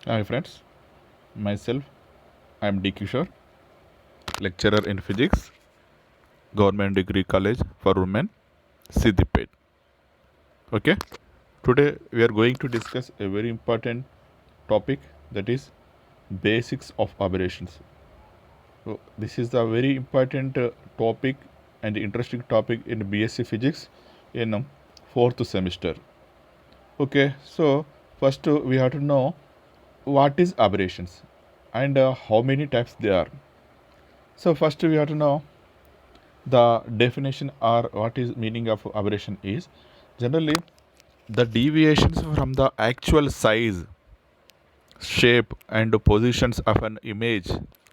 Hi friends, myself I am D. Kishore, lecturer in physics, Government Degree College for Women, Siddipet. Okay, today we are going to discuss a very important topic, that is basics of aberrations. So this is a very important topic and interesting topic in BSc Physics in fourth semester. Okay, so first we have to know what is aberrations and how many types there are. So first we have to know the definition or what is meaning of aberration is generally the deviations from the actual size, shape and positions of an image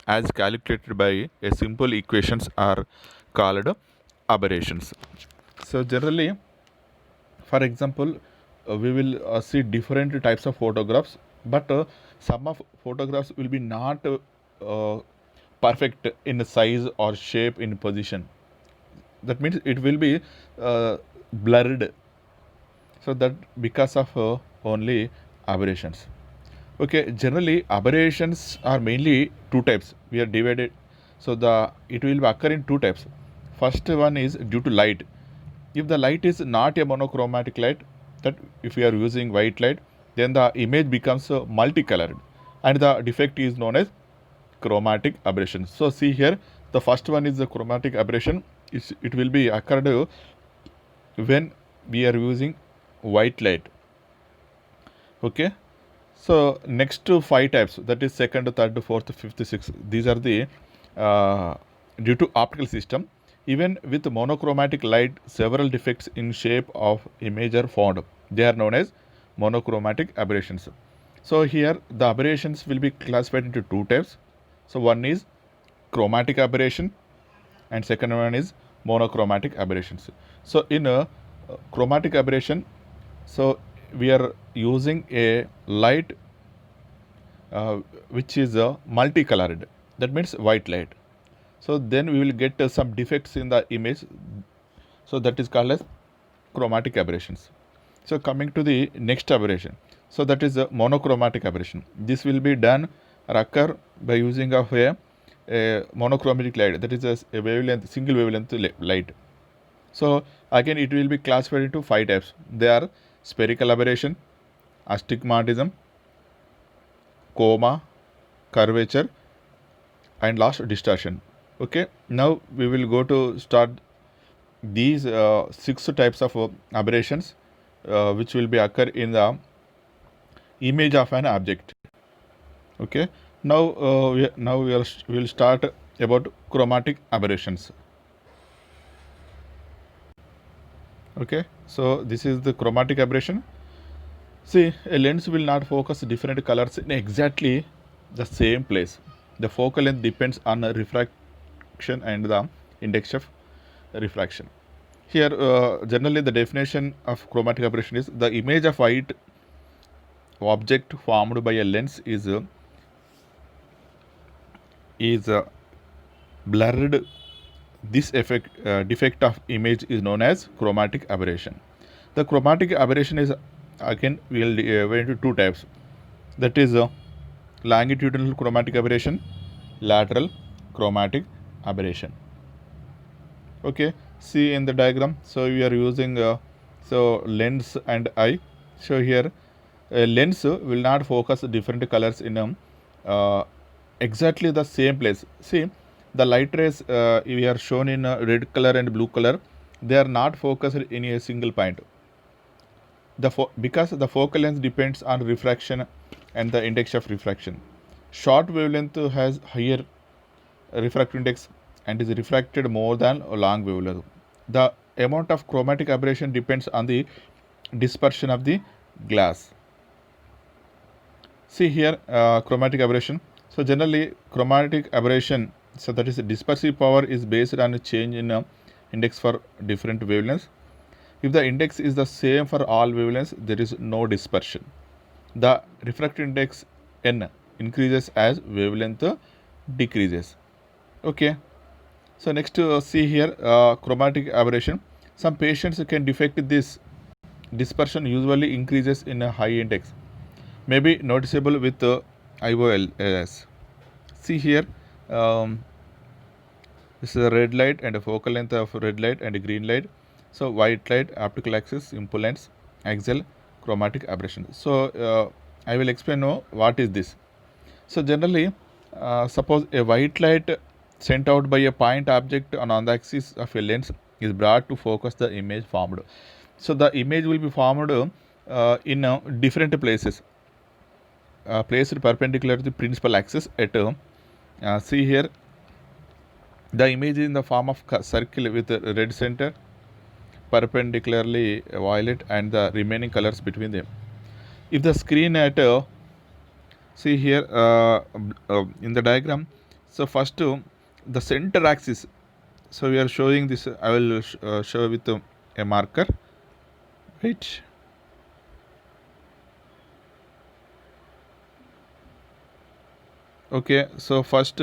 as calculated by a simple equations are called aberrations. So generally, for example, we will see different types of photographs, but some of photographs will be not perfect in size or shape in position. That means it will be blurred, so that because of only aberrations. Okay, generally aberrations are mainly two types we are divided. So the it will occur in two types. First one is due to light. If the light is not a monochromatic light, that if we are using white light, then the image becomes multicolored, and the defect is known as chromatic aberration. So see here, the first one is the chromatic aberration. It will be occurred when we are using white light. Okay, so next to five types, that is second, third, fourth, fifth, sixth, these are the uh, due to optical system. Even with monochromatic light, several defects in shape of image are found. They are known as monochromatic aberrations. So here the aberrations will be classified into two types. So one is chromatic aberration and second one is monochromatic aberrations. So in a chromatic aberration, so we are using a light uh, which is multicolored, that means white light. So then we will get some defects in the image, so that is called as chromatic aberrations. So coming to the next aberration, so that is a monochromatic aberration. This will be done or occur by using of a monochromatic light, that is a wavelength, single wavelength light. So again it will be classified into five types. They are spherical aberration, astigmatism, coma, curvature, and last distortion. Okay, now we will go to start these six types of aberrations which will be occur in the image of an object. Okay, now we will start about chromatic aberrations. Okay, so this is the chromatic aberration. See, a lens will not focus different colors in exactly the same place. The focal length depends on the refraction and the index of refraction. Here, generally, the definition of chromatic aberration is the image of white object formed by a lens is blurred. This defect of image is known as chromatic aberration. The chromatic aberration is again we will divide into two types. That is longitudinal chromatic aberration, lateral chromatic aberration. Okay, see in the diagram. So we are using so lens and eye. So here a lens will not focus different colors in exactly the same place. See, the light rays we are shown in red color and blue color, they are not focused in a single point. Because the focal length depends on refraction and the index of refraction. Short wavelength has higher refractive index and is refracted more than a long wavelength. The amount of chromatic aberration depends on the dispersion of the glass. See here chromatic aberration. So generally chromatic aberration, so that is dispersive power is based on a change in index for different wavelengths. If the index is the same for all wavelengths, there is no dispersion. The refractive index n increases as wavelength decreases. Okay. So next see here chromatic aberration. Some patients can defect this dispersion usually increases in a high index. may be noticeable with IOLs. See here, um, this is a red light and a focal length of red light and a green light. So white light, optical axis, impedance, axial, chromatic aberration. So I will explain now what is this. So generally, suppose a white light sent out by a point object on the axis of a lens is brought to focus the image formed. So the image will be formed in different places, placed perpendicular to the principal axis at see here, the image is in the form of circle with a red center, perpendicularly violet, and the remaining colors between them. If the screen at see here in the diagram, so first the center axis, so we are showing this, I will show with a marker, right? Okay, so first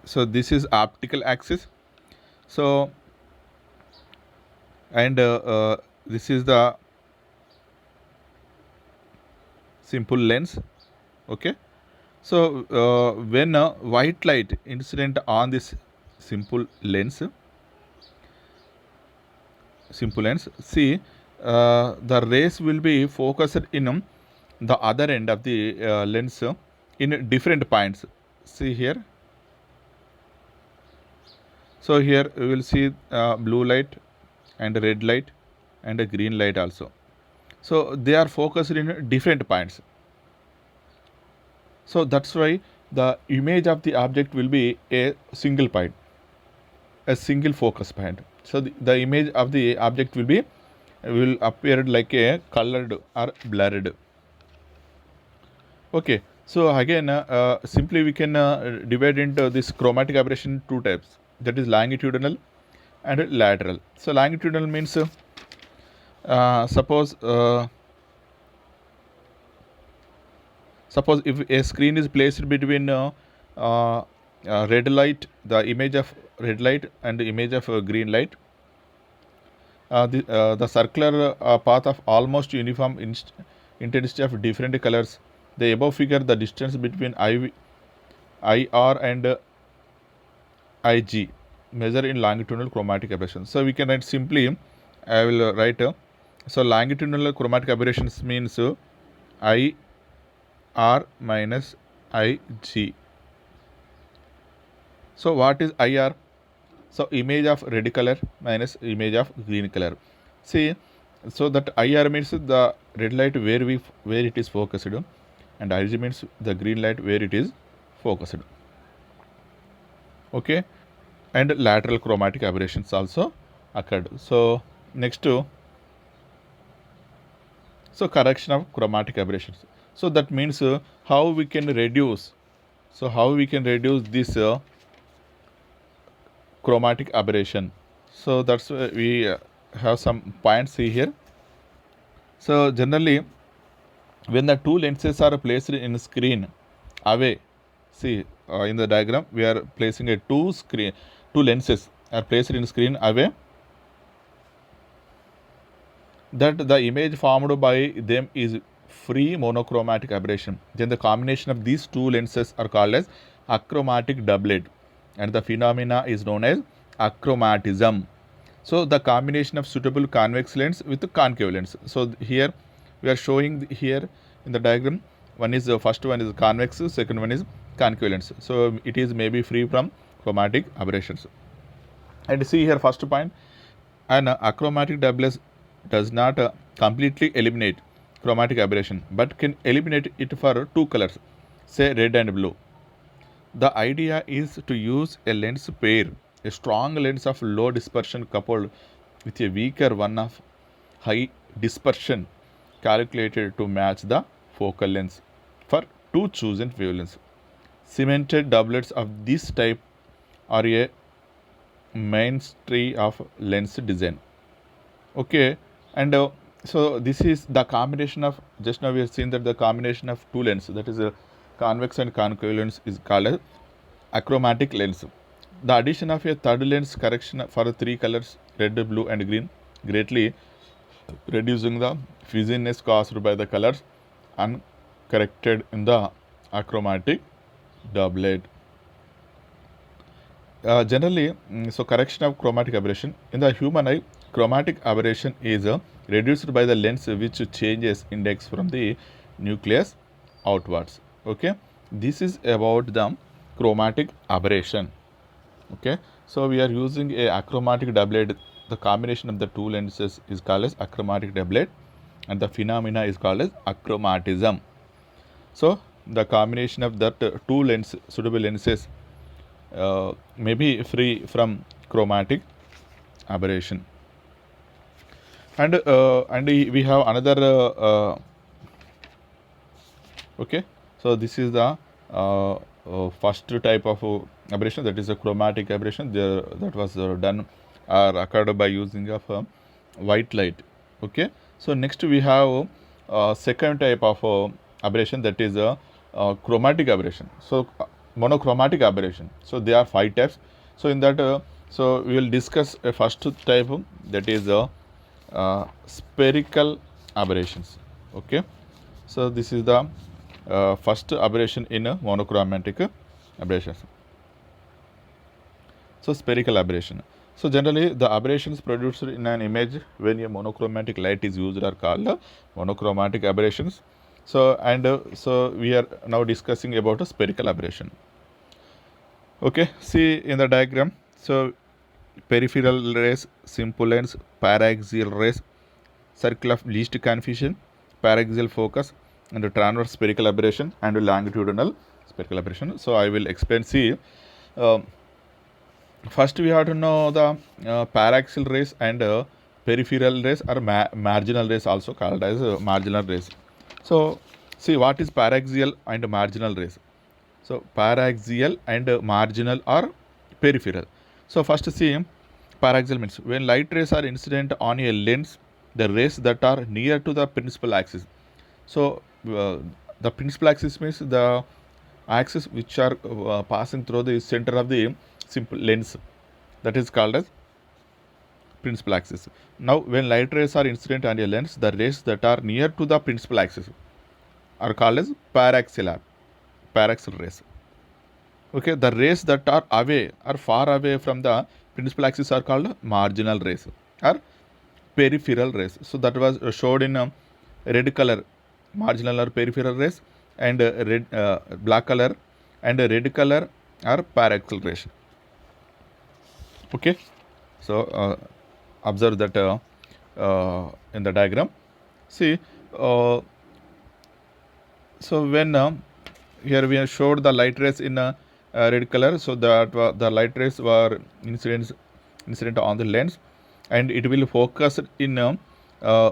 so this is optical axis, so and this is the simple lens. Okay, so when white light incident on this simple lens, see the rays will be focused in the other end of the lens in different points. See here, so here we will see blue light and red light and a green light also. So they are focused in different points. So that's why the image of the object will be a single point, a single focus point. So the image of the object will appear like a colored or blurred. Okay, so again simply we can divide into this chromatic aberration two types, that is longitudinal and lateral. So longitudinal means suppose if a screen is placed between red light, the image of red light and the image of green light, the circular path of almost uniform intensity of different colors. The above figure the distance between IR and IG measure in longitudinal chromatic aberration. So we can write simply, I will write so longitudinal chromatic aberrations means IR minus IG. So what is IR? So image of red color minus image of green color. See, so that IR means the red light where it is focused, and IG means the green light where it is focused. Okay, and lateral chromatic aberrations also occurred. So next to, so correction of chromatic aberrations. So that means how we can reduce. So how we can reduce this chromatic aberration. So that's we have some points here. So generally, when the two lenses are placed in screen away, see in the diagram we are placing a two lenses are placed in screen away, that the image formed by them is free monochromatic aberration. Then the combination of these two lenses are called as achromatic doublet, and the phenomena is known as achromatism. So the combination of suitable convex lens with the concave lens. So here we are showing here in the diagram, one is first one is convex, second one is concave lens. So it is maybe free from chromatic aberrations. And see here first point, an achromatic doublet does not completely eliminate chromatic aberration, but can eliminate it for two colors, say red and blue. The idea is to use a lens pair, a strong lens of low dispersion coupled with a weaker one of high dispersion, calculated to match the focal length for two chosen wavelengths. Cemented doublets of this type are a mainstay of lens design. Okay, and so this is the combination of, just now we have seen that the combination of two lenses, that is a convex and concave lens, is called as achromatic lens. The addition of a third lens correction for three colors, red, blue and green, greatly reducing the fuzziness caused by the colors, uncorrected in the achromatic doublet. Generally, so correction of chromatic aberration. In the human eye, chromatic aberration is reduced by the lens which changes index from the nucleus outwards. Okay, this is about the chromatic aberration. Okay, so we are using a achromatic doublet. The combination of the two lenses is called as achromatic doublet, and the phenomena is called as achromatism. So the combination of that two suitable lenses may be free from chromatic aberration. And we have another okay, so this is the first type of aberration, that is a chromatic aberration that was done or occurred by using of white light. Okay, so next we have second type of aberration, that is a chromatic aberration. So monochromatic aberration. So there are 5 types. So in that so we will discuss a first type, that is spherical aberrations. Okay, so this is the first aberration in a monochromatic aberration. So spherical aberration. So generally the aberrations produced in an image when a monochromatic light is used are called monochromatic aberrations. So so we are now discussing about a spherical aberration. Okay, see in the diagram. So peripheral rays, simple lens, paraxial rays, circle of least confusion, paraxial focus, and the transverse spherical aberration and longitudinal spherical aberration. So I will explain. See, first we have to know the paraxial rays and peripheral rays or marginal rays, also called as marginal rays. So see, what is paraxial and marginal rays? So paraxial and marginal or peripheral. So first see, paraxial means when light rays are incident on a lens, the rays that are near to the principal axis. So the principal axis means the axis which are passing through the center of the simple lens, that is called as principal axis. Now when light rays are incident on a lens, the rays that are near to the principal axis are called as paraxial rays. Okay, the rays that are away or far away from the principal axis are called marginal rays or peripheral rays. So that was showed in red color, marginal or peripheral rays, and black color and red color are paraxial rays. Okay, so observe that in the diagram. See, so when here we have showed the light rays in red color, so that the light rays were incident on the lens, and it will focus in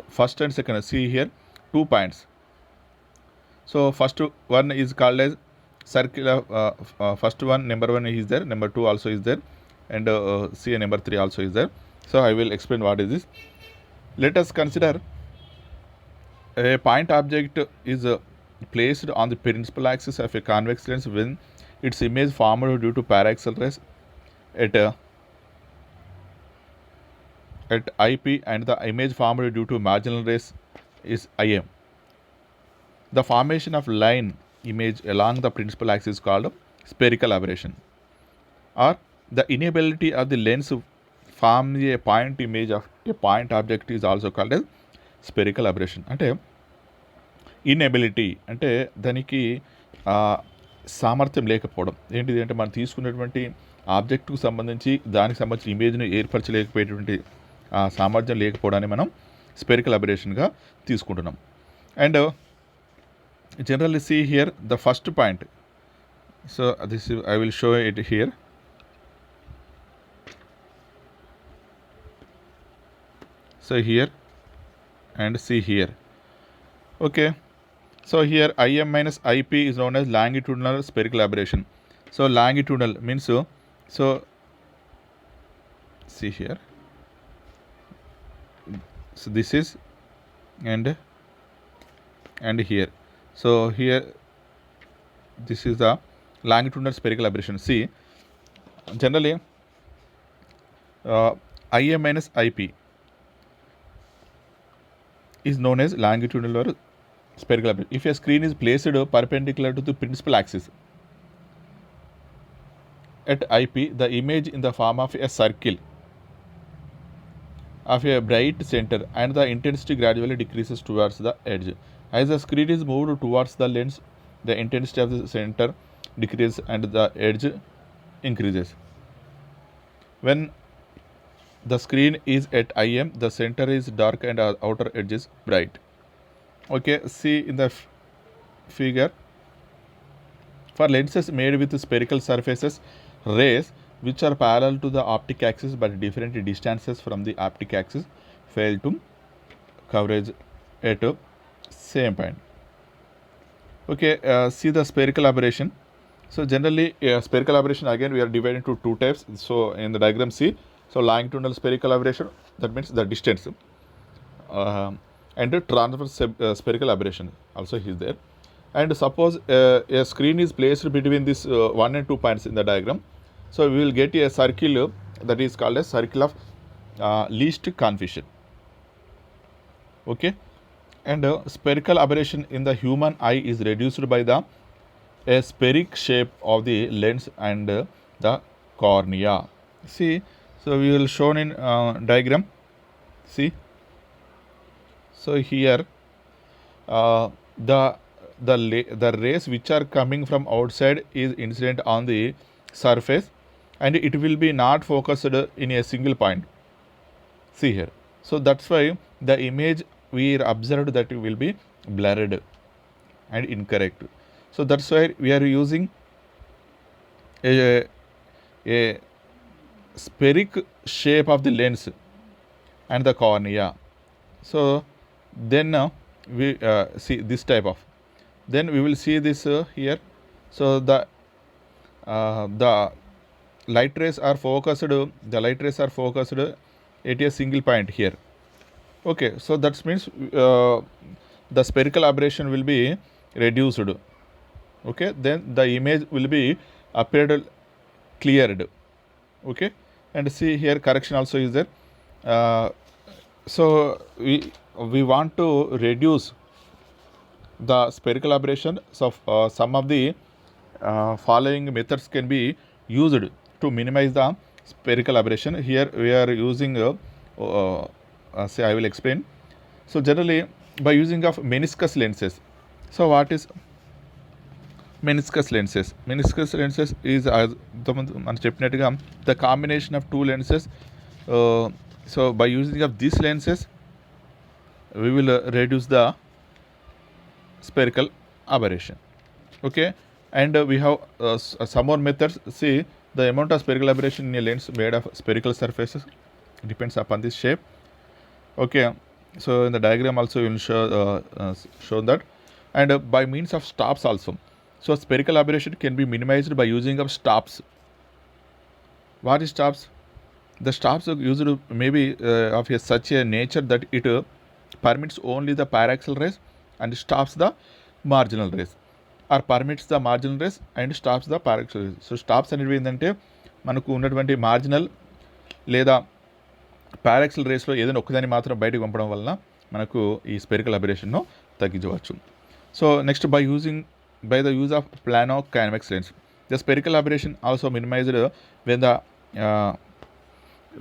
first and second. See here 2 points. So first one is called as circular. First one, number 1 is there, number 2 also is there, and see number 3 also is there. So I will explain what is this. Let us consider a point object is placed on the principal axis of a convex lens when its image formed due to paraxial rays at IP, and the image formed due to marginal rays is IM. The formation of line image along the principal axis is called spherical aberration, or the inability of the lens to form a point image of a point object is also called as spherical aberration. అంటే inability అంటే దానికి సామర్థ్యం లేకపోవడం. ఏంటిది అంటే మనం తీసుకున్నటువంటి ఆబ్జెక్ట్కు సంబంధించి దానికి సంబంధించిన ఇమేజ్ను ఏర్పరచలేకపోయేటువంటి సామర్థ్యం లేకపోవడాన్ని మనం స్పెరికల్ అబరేషన్గా తీసుకుంటున్నాం. And generally see here the first point. So this is, I will show it here. So here and see here. Okay, so here IM minus IP is known as longitudinal spherical aberration. So longitudinal means so see here, so this is and here. So here this is the longitudinal spherical aberration. See, generally IM minus IP is known as longitudinal or spherical aberration. If a screen is placed perpendicular to the principal axis at IP, the image in the form of a circle of a bright center and the intensity gradually decreases towards the edge. As the screen is moved towards the lens, the intensity of the center decreases and the edge increases. When the screen is at IM, the center is dark and outer edge is bright. Okay, see in the figure. For lenses made with spherical surfaces, rays which are parallel to the optic axis but different distances from the optic axis fail to coverage at same point. Okay, see the spherical aberration. So generally spherical aberration, again we are divided into two types. So in the diagram see, so longitudinal spherical aberration, that means the distance, and the transverse spherical aberration also is there. And suppose a screen is placed between this 1 and 2 points in the diagram, so we will get a circle that is called a circle of least confusion. Okay, and spherical aberration in the human eye is reduced by the spheric shape of the lens and the cornea. See, so we will shown in diagram. See, so here the rays which are coming from outside is incident on the surface and it will be not focused in a single point. See here. So that's why the image we observed that will be blurred and incorrect. So that's why we are using a spheric shape of the lens and the cornea. So then we see this type of, then we will see this here. So the light rays are focused, at a single point here. Okay, so that means the spherical aberration will be reduced. Okay, then the image will be appeared cleared. Okay, and see here correction also is there. So we want to reduce the spherical aberration. So some of the following methods can be used to minimize the spherical aberration. Here we are using say I will explain. So generally by using of meniscus lenses. So what is meniscus lenses? Meniscus lenses is the combination of two lenses. So by using of these lenses we will reduce the spherical aberration. Okay, and we have some more methods. See the amount of spherical aberration in a lens made of spherical surfaces depends upon this shape. Okay, so in the diagram also you will show that, and by means of stops also. So spherical aberration can be minimized by using of stops. What is stops? The stops are used maybe of such a nature that it permits only the paraxial rays and stops the marginal rays, or permits the marginal rays and stops the paraxial rays. So stops అనేవి ఏంటంటే మనకు ఉన్నటువంటి marginal లేదా పారాక్సిల్ రేస్లో ఏదైనా ఒక్కదాన్ని మాత్రం బయటకు పంపడం వలన మనకు ఈ స్పెరికల్ అబరేషన్ను తగ్గించవచ్చు. So next by the use of plano convex lens, the spherical aberration also minimized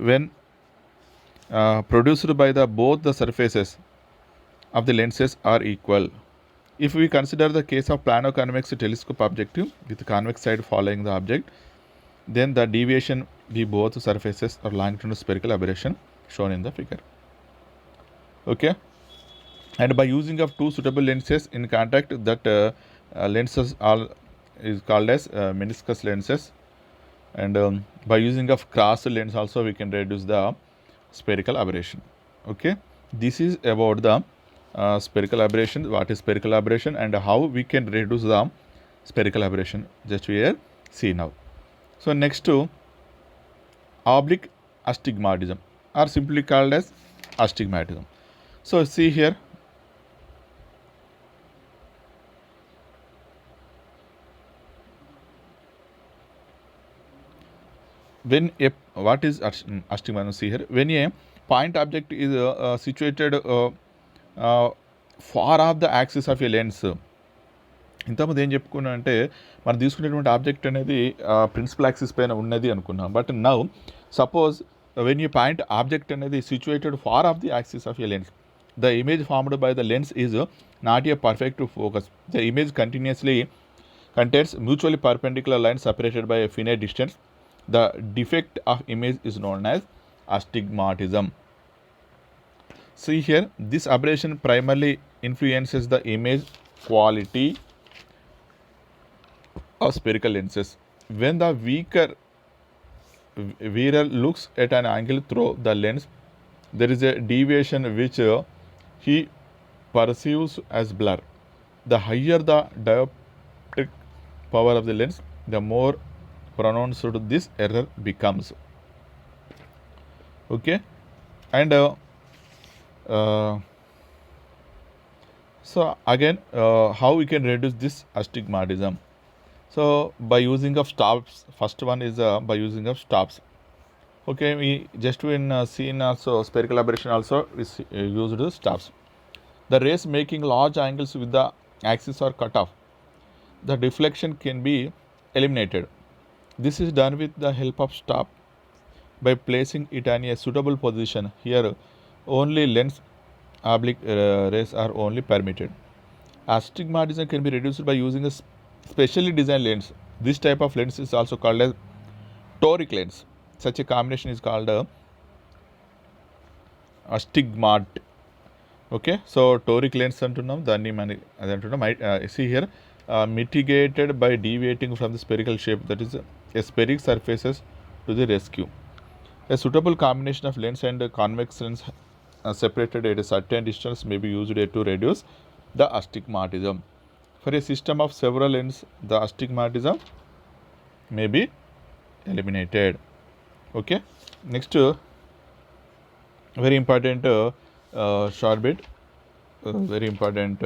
when produced by the both the surfaces of the lenses are equal. If we consider the case of plano convex telescope objective with convex side following the object, then the deviation be both surfaces or longitudinal spherical aberration shown in the figure. Okay, and by using of two suitable lenses in contact, that lenses is called as meniscus lenses, and by using of cross lens also we can reduce the spherical aberration. Okay, this is about the spherical aberration, what is spherical aberration and how we can reduce the spherical aberration, just we are see now. So next to oblique astigmatism, or simply called as astigmatism. So see here, when a what is astigmatism? See here, when a point object is situated far of the axis of a lens. ఇంతకుముందు ఏం చెప్పుకున్నాం అంటే మనం తీసుకునేటువంటి object అనేది principal axis పైన ఉన్నది అనుకున్నాం. But now suppose when you point object అనేది situated far off the axis of a lens, the image formed by the lens is not a perfect focus. The image continuously contains mutually perpendicular lines separated by a finite distance. The defect of image is known as astigmatism. See here, this aberration primarily influences the image quality of spherical lenses. When the viewer looks at an angle through the lens, there is a deviation which he perceives as blur. The higher the dioptric power of the lens, the more pronounced this error becomes. Okay, and so again, how we can reduce this astigmatism? So by using of stops. First one is by using of stops. Okay, we just in scene also spherical aberration also is used stops. The rays making large angles with the axis are cut off. The deflection can be eliminated. This is done with the help of stop by placing it in a suitable position. Here only lens oblique rays are only permitted. Astigmatism can be reduced by using a specially designed lens. This type of lens is also called as toric lens. Such a combination is called astigmat. Okay, so toric lens అంటున్నాం, దాన్ని మనకి అది అంటున్నాం. See here mitigated by deviating from the spherical shape, that is a spheric surfaces to the rescue. A suitable combination of lens and convex lens separated at a certain distance may be used to reduce the astigmatism. For a system of several lens, the astigmatism may be eliminated. Okay, next very important short bit, very important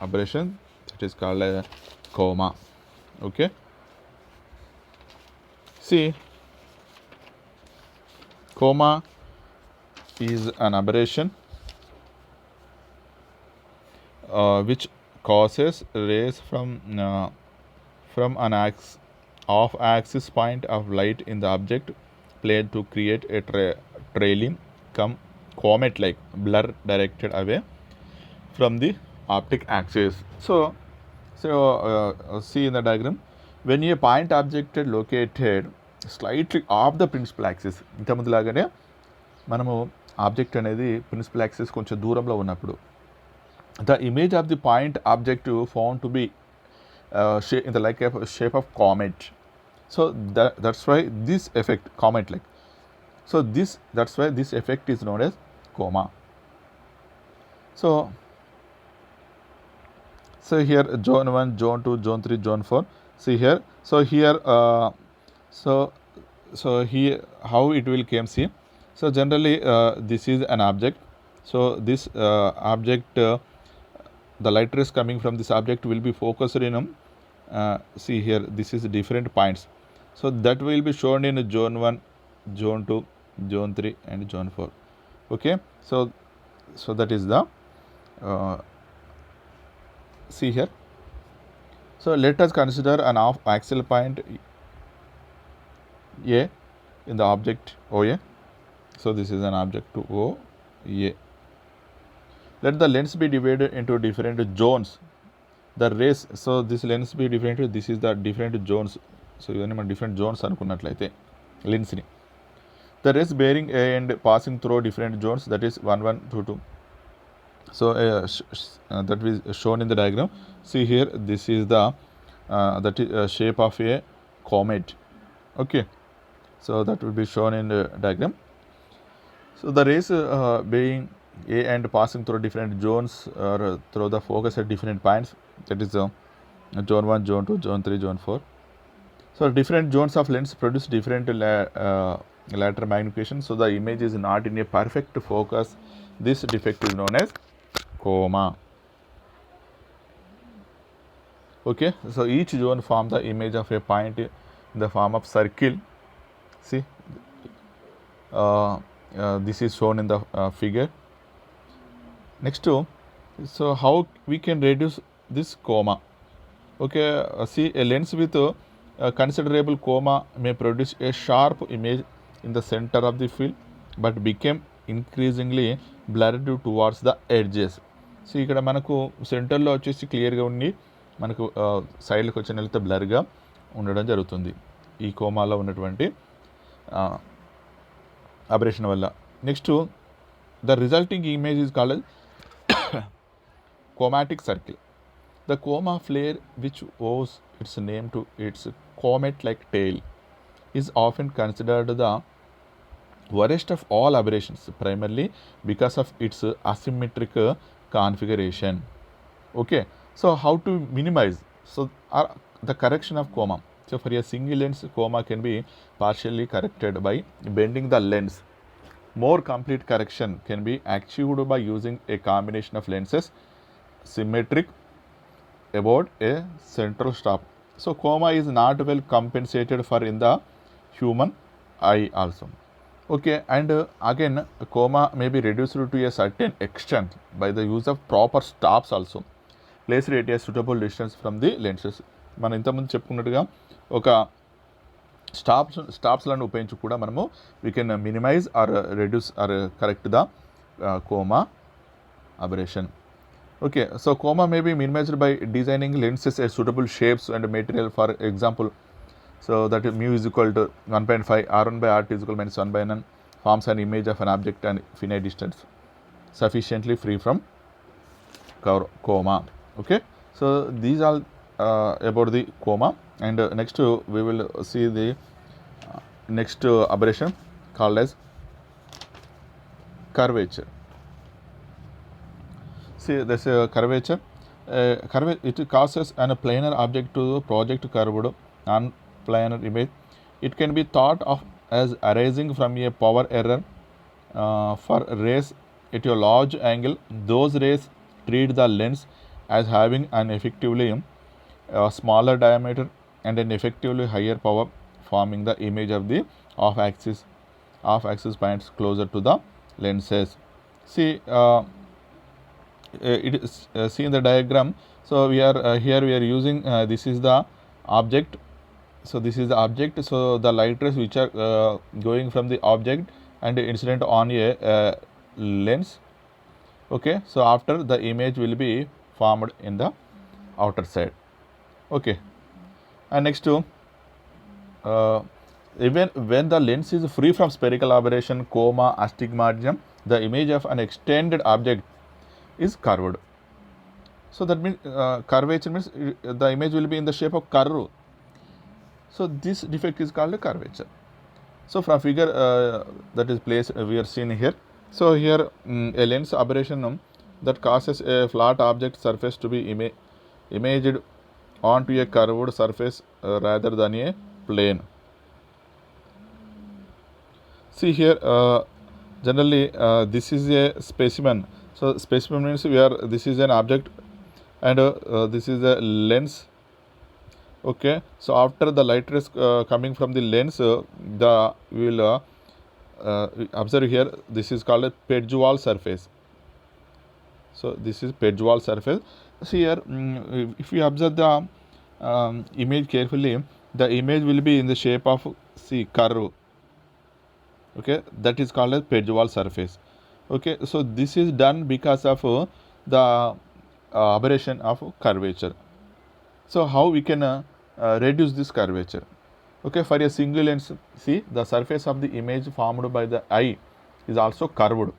aberration, that is called a coma. Okay, see, coma is an aberration which causes rays from an off axis point of light in the object plane to create a trailing comet like blur directed away from the optic axis. So see in the diagram, when a point object located slightly off the principal axis, ఇంతకుముందు లాగానే మనము object అనేది principal axis కొంచెం దూరంలో ఉన్నప్పుడు the image of the point object found to be in the like shape of comet. So that's why this effect comet like, so that's why this effect is known as coma. So here zone 1, zone 2, zone 3, zone 4. See here, so here so here how it will came, see. So generally this is an object. So this object the light rays coming from this object will be focused in see here, this is different points. So that will be shown in zone 1, zone 2, zone 3 and zone 4. Okay, so that is the see here. So let us consider an off axial point A in the object OA. So this is an object to OA. Let the lens be divided into different zones. The rays, so this lens be divided, this is the different zones. So ఇవన్నీ మనం different zones అనుకున్నట్లయితే lens ని, the rays bearing A and passing through different zones, that is 1, 1, 2, 2. So that is shown in the diagram. See here, this is the that is shape of a comet. Okay, so that will be shown in the diagram. So the rays being A and passing through different zones or through the focus at different points, that is zone 1, zone 2, zone 3, zone 4. So different zones of lens produce different lateral magnification, so the image is not in a perfect focus. This defect is known as coma. Okay, so each zone form the image of a point in the form of circle. See, this is shown in the figure. Next to So how we can reduce this coma? Okay, see, a lens with a considerable coma may produce a sharp image in the center of the field, but become increasingly blurred towards the edges. So ఇక్కడ మనకు సెంటర్లో వచ్చేసి క్లియర్గా ఉండి మనకు సైడ్లకు వచ్చిన వెళ్తే బ్లర్గా ఉండడం జరుగుతుంది ఈ కోమాలో ఉన్నటువంటి అబరేషన్ వల్ల. Next, the resulting image is called chromatic circle. The coma flare, which owes its name to its comet-like tail, is often considered the worst of all aberrations, primarily because of its asymmetric configuration. Okay, so how to minimize? So, the correction of coma. So, for a single lens, coma can be partially corrected by bending the lens. More complete correction can be achieved by using a combination of lenses symmetric about a central stop. So coma is not well compensated for in the human eye also. Okay, and again coma may be reduced to a certain extent by the use of proper stops also placed at a suitable distance from the lenses. మనం ఇంతకుముందు చెప్పుకున్నట్టుగా ఒక స్టాప్స్లను ఉపయోగించి కూడా మనము we can minimise or reduce or correct the coma aberration. Okay, so coma may be minimized by designing lenses at suitable shapes and material. For example, so that mu is equal to 1.5, r1 by r2 is equal to minus 1 by n forms an image of an object and finite distance sufficiently free from coma. Okay, so these are about the coma, and next we will see the next aberration called as curvature. See, this curvature. It causes an planar object to project curved non-planar image. It can be thought of as arising from a power error for rays at a large angle. Those rays treat the lens as having an effectively smaller diameter and an effectively higher power, forming the image of the off-axis points closer to the lenses. See. It is see in the diagram. So we are here we are using this is the object. So this is the object. So the light rays which are going from the object and incident on a lens. Okay, so after the image will be formed in the outer side. Okay, and next to even when the lens is free from spherical aberration, coma, astigmatism, the image of an extended object is curved. So that means curvature means the image will be in the shape of curve. So this defect is called a curvature. So from figure that is placed we are seeing here. So here a lens aberration that causes a flat object surface to be imaged onto a curved surface rather than a plane. See here generally this is a specimen. So specimen means this is an object and this is a lens. Okay, so after the light rays coming from the lens, we will observe here this is called a Pejewal surface. So this is Pejewal surface. So here if we observe the image carefully, the image will be in the shape of curve. Okay, that is called as Pejewal surface. Okay, so this is done because of the aberration of curvature. So how we can reduce this curvature? Okay, for a single lens, see the surface of the image formed by the eye is also curved.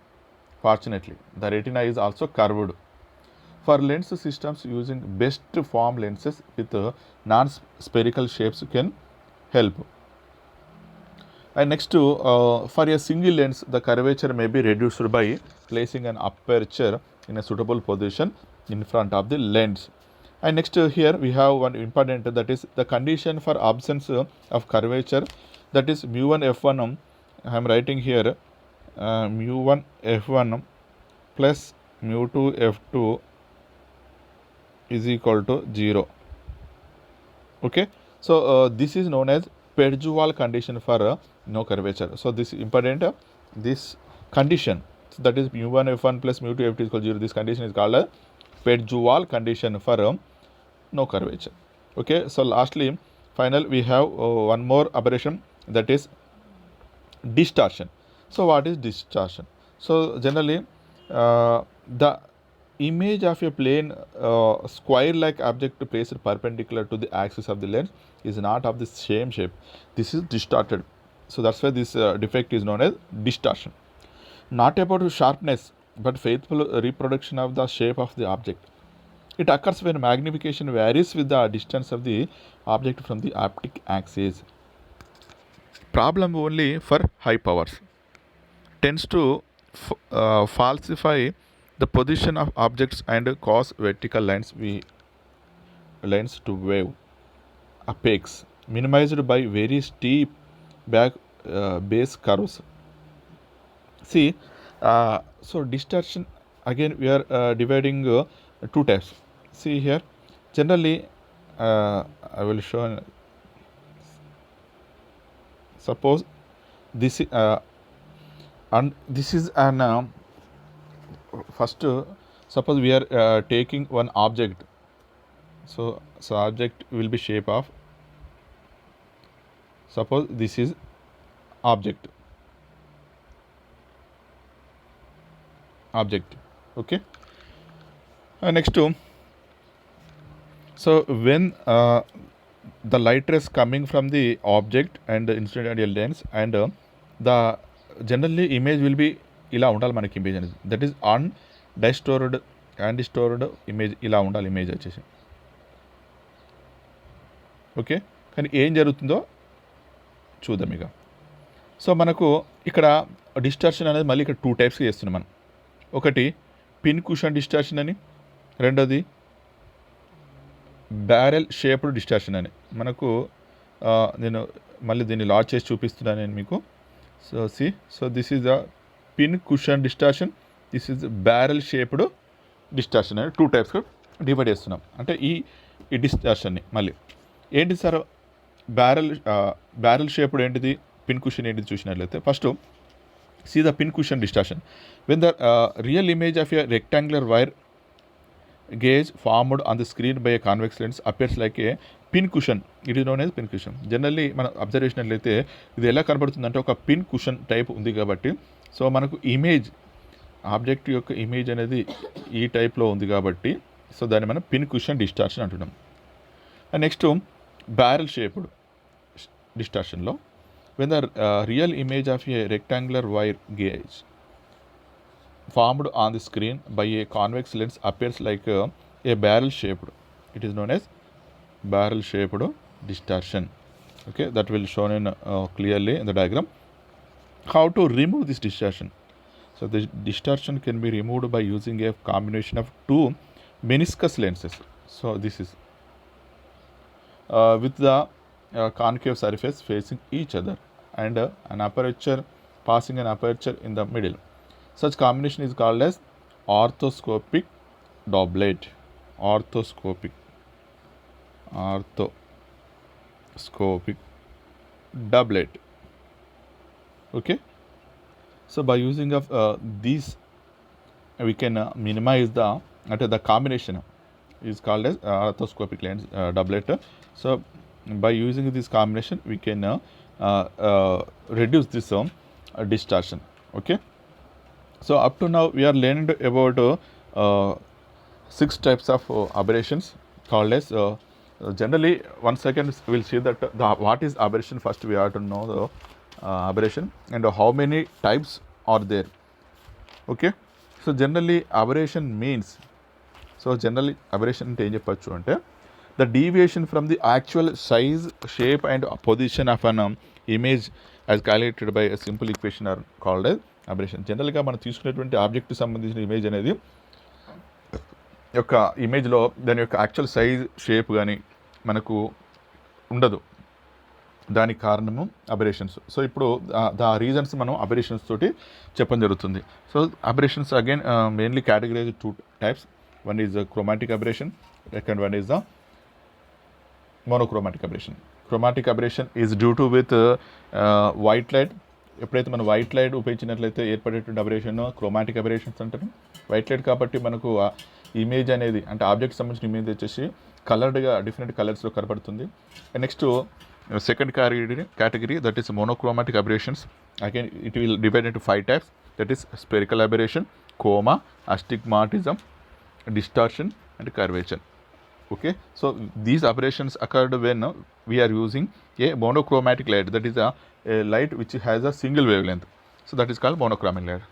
Fortunately, the retina is also curved. For lens systems using best form lenses with non-spherical shapes can help. And next for a single lens, the curvature may be reduced by placing an aperture in a suitable position in front of the lens. And next here we have one important, that is the condition for absence of curvature, that is mu1 f1. I am writing here mu1 f1 plus mu2 f2 is equal to 0. Okay, so this is known as Pejewal condition for no curvature. So this is important, this condition, so that is mu1 f1 plus mu2 f2 is equal to 0. This condition is called Pedt-Duval condition for no curvature. Okay, so lastly, final we have one more aberration, that is distortion. So what is distortion? So generally the image of a plane square like object placed perpendicular to the axis of the lens is not of the same shape. This is distorted. So that's why this defect is known as distortion. Not about sharpness but faithful reproduction of the shape of the object. It occurs when magnification varies with the distance of the object from the optic axis. Problem only for high powers. Tends to falsify the position of objects and cause vertical lines to wave. Apex minimized by very steep base curves. See, so distortion, again we are dividing two types. See here, generally I will show. Suppose this and this is an first. Suppose we are taking one object. So object will be shape of. Suppose this is object. Okay. Next to. So when the light rays coming from the object and the incident lens and the generally image will be ఇలా ఉండాలి మనకి image అనేది, that is అన్డిస్టోర్డ్ image ఇలా ఉండాలి image వచ్చేసి. Okay, కానీ ఏం జరుగుతుందో చూద్దాం ఇక. సో మనకు ఇక్కడ డిస్టార్షన్ అనేది మళ్ళీ ఇక్కడ టూ టైప్స్గా చేస్తున్నాం మనం. ఒకటి పిన్ కుషన్ డిస్టార్షన్ అని, రెండోది బ్యారెల్ షేప్డ్ డిస్టార్షన్ అని. మనకు నేను మళ్ళీ దీన్ని లాడ్ చేసి చూపిస్తున్నాను నేను మీకు. So this is the pin cushion distortion, this is barrel shaped distortion అని టూ టైప్స్గా డివైడ్ చేస్తున్నాం. అంటే ఈ డిస్టార్షన్ని మళ్ళీ ఏంటి సార్, బ్యారెల్ షేప్డ్ ఏంటిది, పిన్ కుషన్ ఏంటిది చూసినట్లయితే first see the pin cushion distortion. When the real image of a rectangular wire gauge formed on the screen by a convex lens appears like a pin cushion, it is known as pin cushion. Generally మన observation అయితే ఇది ఎలా కనబడుతుందంటే ఒక pin cushion type ఉంది కాబట్టి, so మనకు image object యొక్క image అనేది ఈ టైప్లో ఉంది కాబట్టి సో దాన్ని మనం పిన్ కుషన్ డిస్టార్షన్ అంటున్నాం. నెక్స్ట్ బ్యారెల్ షేప్డ్ డిస్టార్షన్లో when the real image of a rectangular wire gauge formed on the screen by a convex lens appears like a barrel shaped, it is known as barrel shaped distortion. Okay, that will shown in clearly in the diagram. How to remove this distortion? So this distortion can be removed by using a combination of two meniscus lenses. So this is with the concave surface facing each other and an aperture passing an aperture in the middle. Such combination is called as orthoscopic doublet. Orthoscopic doublet. Okay, so by using of these we can minimize the combination is called as orthoscopic lens doublet. So by using this combination we can reduce this distortion. Okay, so up to now we are learned about 6 types of aberrations called as generally. Once again we'll see that what is aberration. First we have to know the aberration and how many types are there. Okay, so generally aberration means, so generally aberration అంటే ఏం చెప్పచ్చు అంటే the deviation from the actual size, shape and position of an image as calculated by a simple equation are called as aberration. జనరల్గా మనం తీసుకునేటువంటి object సంబంధించిన image అనేది యొక్క ఇమేజ్లో దాని యొక్క యాక్చువల్ సైజ్ షేప్ కానీ మనకు ఉండదు, దానికి కారణము అబరేషన్స్. సో ఇప్పుడు ద రీజన్స్ మనం అబరేషన్స్ తోటి చెప్పడం జరుగుతుంది. So aberrations again mainly categorise 2 types. One is the chromatic aberration, second one is the monochromatic aberration. Chromatic aberration is due to with white light. ఎప్పుడైతే మనం వైట్ లైట్ ఉపయోగించినట్లయితే ఏర్పడేటువంటి aberration chromatic aberrations అంటారు. White light కాబట్టి మనకు image అనేది అంటే object సంబంధించిన ఇమేజ్ వచ్చేసి కలర్డ్గా డిఫరెంట్ కలర్స్లో కనబడుతుంది. Next second category that is monochromatic aberrations. Again it will divide into 5 types, that is spherical aberration, coma, astigmatism, distortion and curvature. Okay, so these aberrations occurred when we are using a monochromatic light, that is a light which has a single wavelength, so that is called monochromatic light.